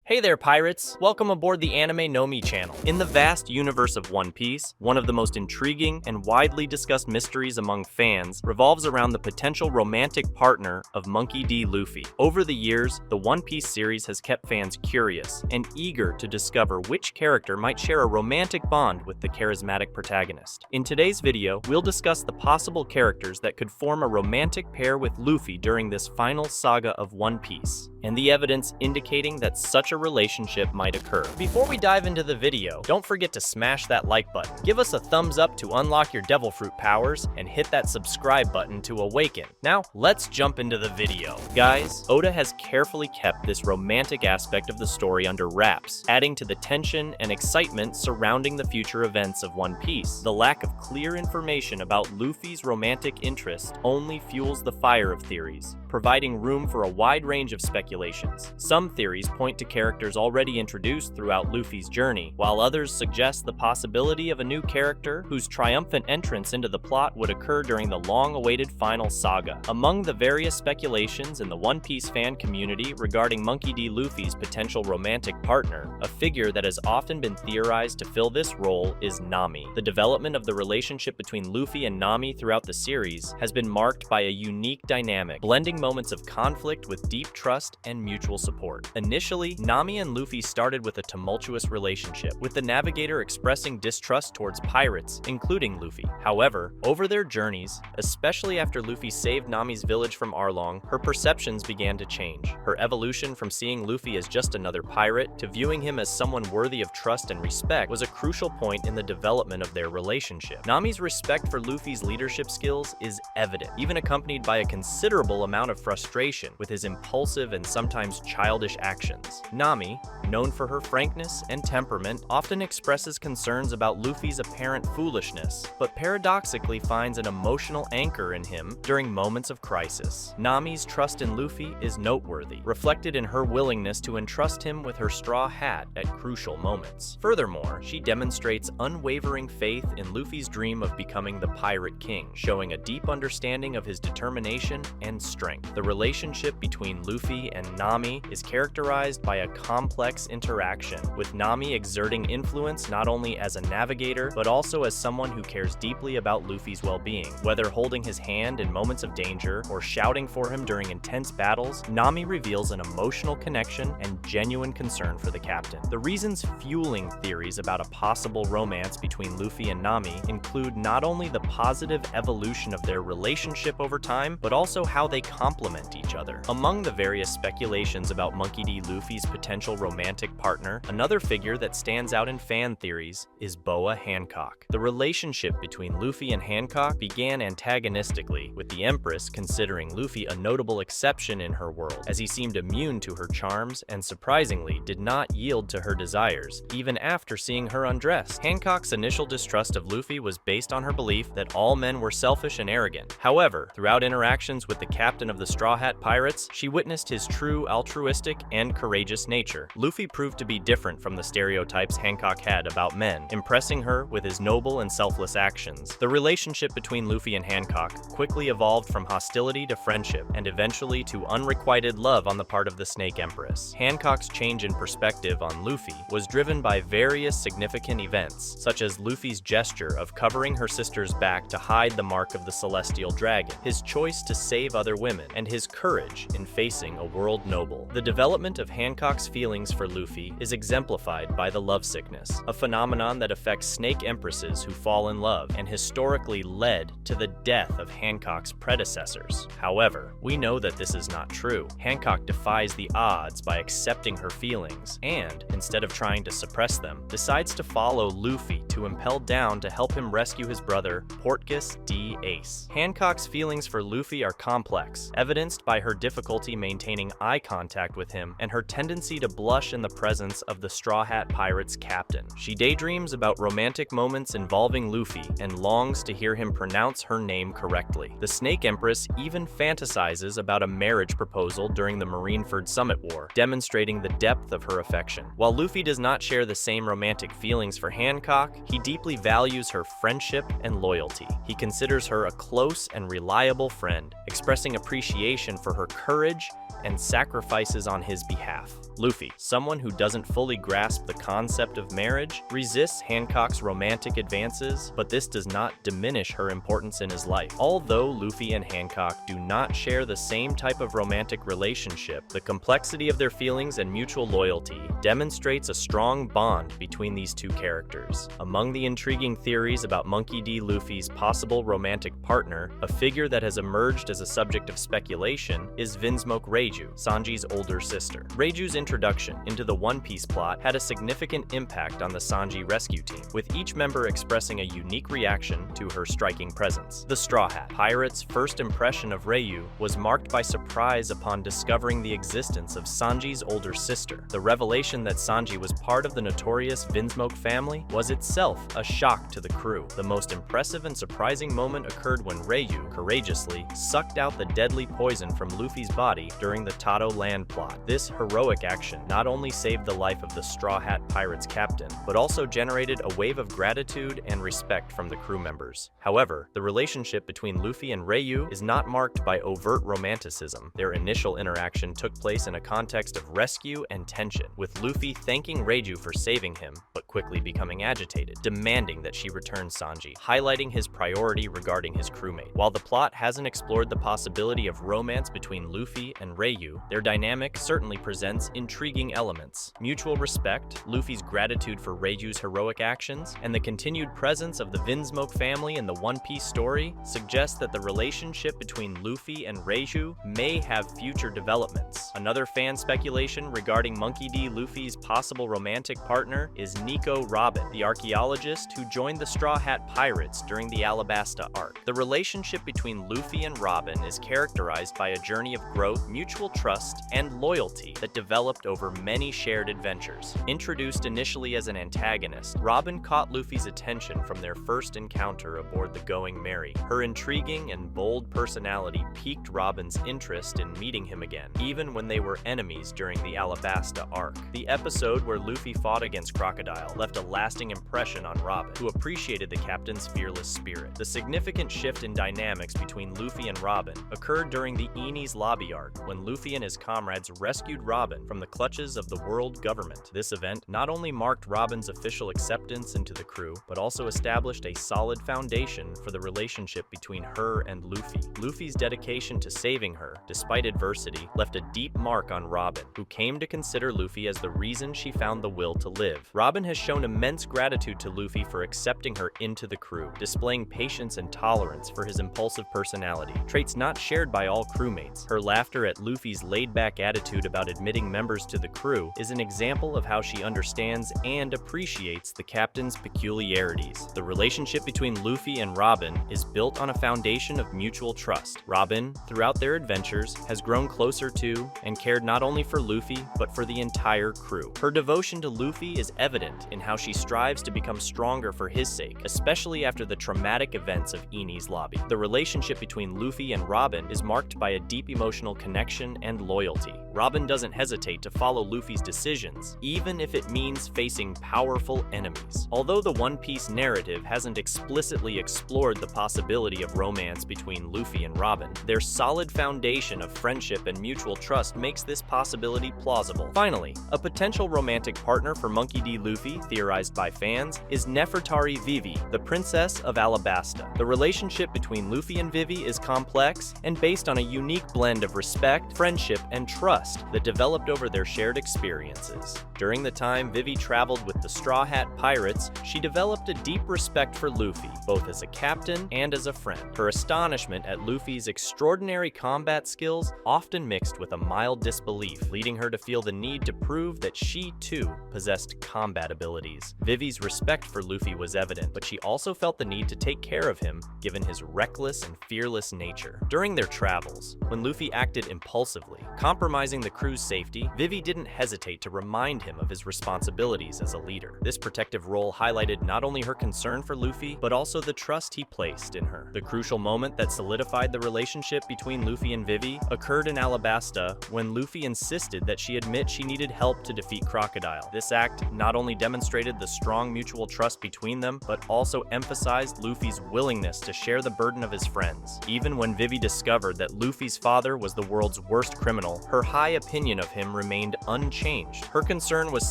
Hey there, pirates! Welcome aboard the Anime channel. In the vast universe of One Piece, one of the most intriguing and widely discussed mysteries among fans revolves around the potential romantic partner of Monkey D. Luffy. Over the years, the One Piece series has kept fans curious and eager to discover which character might share a romantic bond with the charismatic protagonist. In today's video, we'll discuss the possible characters that could form a romantic pair with Luffy during this final saga of One Piece, and the evidence indicating that such a relationship might occur. Before we dive into the video, don't forget to smash that like button. Give us a thumbs up to unlock your devil fruit powers, and hit that subscribe button to awaken. Now, let's jump into the video. Guys, Oda has carefully kept this romantic aspect of the story under wraps, adding to the tension and excitement surrounding the future events of One Piece. The lack of clear information about Luffy's romantic interest only fuels the fire of theories, providing room for a wide range of speculations. Some theories point to characters already introduced throughout Luffy's journey, while others suggest the possibility of a new character whose triumphant entrance into the plot would occur during the long-awaited final saga. Among the various speculations in the One Piece fan community regarding Monkey D. Luffy's potential romantic partner, a figure that has often been theorized to fill this role is Nami. The development of the relationship between Luffy and Nami throughout the series has been marked by a unique dynamic, blending moments of conflict with deep trust and mutual support. Initially, Nami and Luffy started with a tumultuous relationship, with the navigator expressing distrust towards pirates, including Luffy. However, over their journeys, especially after Luffy saved Nami's village from Arlong, her perceptions began to change. Her evolution from seeing Luffy as just another pirate to viewing him as someone worthy of trust and respect was a crucial point in the development of their relationship. Nami's respect for Luffy's leadership skills is evident, even accompanied by a considerable amount of frustration with his impulsive and sometimes childish actions. Nami, known for her frankness and temperament, often expresses concerns about Luffy's apparent foolishness, but paradoxically finds an emotional anchor in him during moments of crisis. Nami's trust in Luffy is noteworthy, reflected in her willingness to entrust him with her straw hat at crucial moments. Furthermore, she demonstrates unwavering faith in Luffy's dream of becoming the Pirate King, showing a deep understanding of his determination and strength. The relationship between Luffy and Nami is characterized by a complex interaction, with Nami exerting influence not only as a navigator, but also as someone who cares deeply about Luffy's well-being. Whether holding his hand in moments of danger or shouting for him during intense battles, Nami reveals an emotional connection and genuine concern for the captain. The reasons fueling theories about a possible romance between Luffy and Nami include not only the positive evolution of their relationship over time, but also how they complement each other. Among the various speculations about Monkey D. Luffy's potential romantic partner, another figure that stands out in fan theories is Boa Hancock. The relationship between Luffy and Hancock began antagonistically, with the Empress considering Luffy a notable exception in her world, as he seemed immune to her charms and surprisingly did not yield to her desires, even after seeing her undress. Hancock's initial distrust of Luffy was based on her belief that all men were selfish and arrogant. However, throughout interactions with the captain of the Straw Hat Pirates, she witnessed his true altruistic and courageous nature. Luffy proved to be different from the stereotypes Hancock had about men, impressing her with his noble and selfless actions. The relationship between Luffy and Hancock quickly evolved from hostility to friendship, and eventually to unrequited love on the part of the Snake Empress. Hancock's change in perspective on Luffy was driven by various significant events, such as Luffy's gesture of covering her sister's back to hide the mark of the Celestial Dragon, his choice to save other women, and his courage in facing a world noble. The development of Hancock's feelings for Luffy is exemplified by the love sickness, a phenomenon that affects Snake Empresses who fall in love and historically led to the death of Hancock's predecessors. However, we know that this is not true. Hancock defies the odds by accepting her feelings and, instead of trying to suppress them, decides to follow Luffy to impel down to help him rescue his brother, Portgas D. Ace. Hancock's feelings for Luffy are complex, evidenced by her difficulty maintaining eye contact with him and her tendency to blush in the presence of the Straw Hat Pirates' captain. She daydreams about romantic moments involving Luffy and longs to hear him pronounce her name correctly. The Snake Empress even fantasizes about a marriage proposal during the Marineford Summit War, demonstrating the depth of her affection. While Luffy does not share the same romantic feelings for Hancock, he deeply values her friendship and loyalty. He considers her a close and reliable friend, expressing appreciation for her courage and sacrifices on his behalf. Luffy, someone someone who doesn't fully grasp the concept of marriage, resists Hancock's romantic advances, but this does not diminish her importance in his life. Although Luffy and Hancock do not share the same type of romantic relationship, the complexity of their feelings and mutual loyalty demonstrates a strong bond between these two characters. Among the intriguing theories about Monkey D. Luffy's possible romantic partner, a figure that has emerged as a subject of speculation is Vinsmoke Reiju, Sanji's older sister. Reiju's introduction into the One Piece plot had a significant impact on the Sanji rescue team, with each member expressing a unique reaction to her striking presence. The Straw Hat Pirate's first impression of Reiju was marked by surprise upon discovering the existence of Sanji's older sister. The revelation that Sanji was part of the notorious Vinsmoke family was itself a shock to the crew. The most impressive and surprising moment occurred when Reiju courageously sucked out the deadly poison from Luffy's body during the Tato land plot. This heroic action not only saved the life of the Straw Hat Pirate's captain, but also generated a wave of gratitude and respect from the crew members. However, the relationship between Luffy and Reiju is not marked by overt romanticism. Their initial interaction took place in a context of rescue and tension, with Luffy thanking Reiju for saving him, but quickly becoming agitated, demanding that she return Sanji, highlighting his priority regarding his crewmate. While the plot hasn't explored the possibility of romance between Luffy and Reiju, their dynamic certainly presents intriguing elements. Mutual respect, Luffy's gratitude for Reiju's heroic actions, and the continued presence of the Vinsmoke family in the One Piece story suggest that the relationship between Luffy and Reiju may have future developments. Another fan speculation regarding Monkey D. Luffy's possible romantic partner is Nico Robin, the archaeologist who joined the Straw Hat Pirates during the Alabasta arc. The relationship between Luffy and Robin is characterized by a journey of growth, mutual trust, and loyalty that developed over many shared adventures. Introduced initially as an antagonist, Robin caught Luffy's attention from their first encounter aboard the Going Merry. Her intriguing and bold personality piqued Robin's interest in meeting him again, even when they were enemies during the Alabasta arc. The episode where Luffy fought against Crocodile left a lasting impression on Robin, who appreciated the captain's fearless spirit. The significant shift in dynamics between Luffy and Robin occurred during the Enies Lobby arc, when Luffy and his comrades rescued Robin from the clutches of the world government. This event not only marked Robin's official acceptance into the crew, but also established a solid foundation for the relationship between her and Luffy. Luffy's dedication to saving her, despite adversity, left a deep mark on Robin, who came to consider Luffy as the reason she found the will to live. Robin has shown immense gratitude to Luffy for accepting her into the crew, displaying patience and tolerance for his impulsive personality, traits not shared by all crewmates. Her laughter at Luffy's laid-back attitude about admitting members to the crew is an example of how she understands and appreciates the captain's peculiarities. The relationship between Luffy and Robin is built on a foundation of mutual trust. Robin, throughout their adventures, has grown closer to and cared not only for Luffy, but for the entire crew. Her devotion to Luffy is evident in how she strives to become stronger for his sake, especially after the traumatic events of Enies Lobby. The relationship between Luffy and Robin is marked by a deep emotional connection and loyalty. Robin doesn't hesitate to follow Luffy's decisions, even if it means facing powerful enemies. Although the One Piece narrative hasn't explicitly explored the possibility of romance between Luffy and Robin, their solid foundation of friendship and mutual trust makes this possibility plausible. Finally, a potential romantic partner for Monkey D. Luffy, theorized by fans, is Nefertari Vivi, the Princess of Alabasta. The relationship between Luffy and Vivi is complex and based on a unique blend of respect, friendship, and trust that developed over their shared experiences. During the time Vivi traveled with the Straw Hat Pirates, she developed a deep respect for Luffy, both as a captain and as a friend. Her astonishment at Luffy's extraordinary combat skills often mixed with a mild disbelief, leading her to feel the need to prove that she too possessed combat abilities. Vivi's respect for Luffy was evident, but she also felt the need to take care of him given his reckless and fearless nature. During their travels, when Luffy acted impulsively, compromising the crew's safety, Vivi didn't hesitate to remind him of his responsibilities as a leader. This protective role highlighted not only her concern for Luffy, but also the trust he placed in her. The crucial moment that solidified the relationship between Luffy and Vivi occurred in Alabasta when Luffy insisted that she admit she needed help to defeat Crocodile. This act not only demonstrated the strong mutual trust between them, but also emphasized Luffy's willingness to share the burden of his friends. Even when Vivi discovered that Luffy's father was the world's worst criminal, her high high opinion of him remained unchanged. Her concern was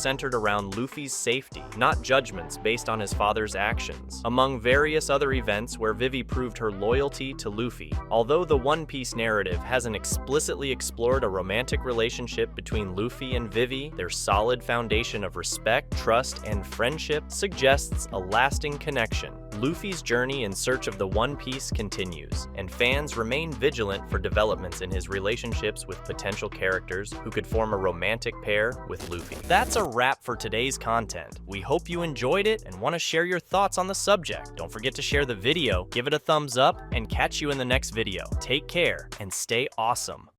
centered around Luffy's safety, not judgments based on his father's actions. Among various other events where Vivi proved her loyalty to Luffy, although the One Piece narrative hasn't explicitly explored a romantic relationship between Luffy and Vivi, their solid foundation of respect, trust, and friendship suggests a lasting connection. Luffy's journey in search of the One Piece continues, and fans remain vigilant for developments in his relationships with potential characters who could form a romantic pair with Luffy. That's a wrap for today's content. We hope you enjoyed it and want to share your thoughts on the subject. Don't forget to share the video, give it a thumbs up, and catch you in the next video. Take care and stay awesome.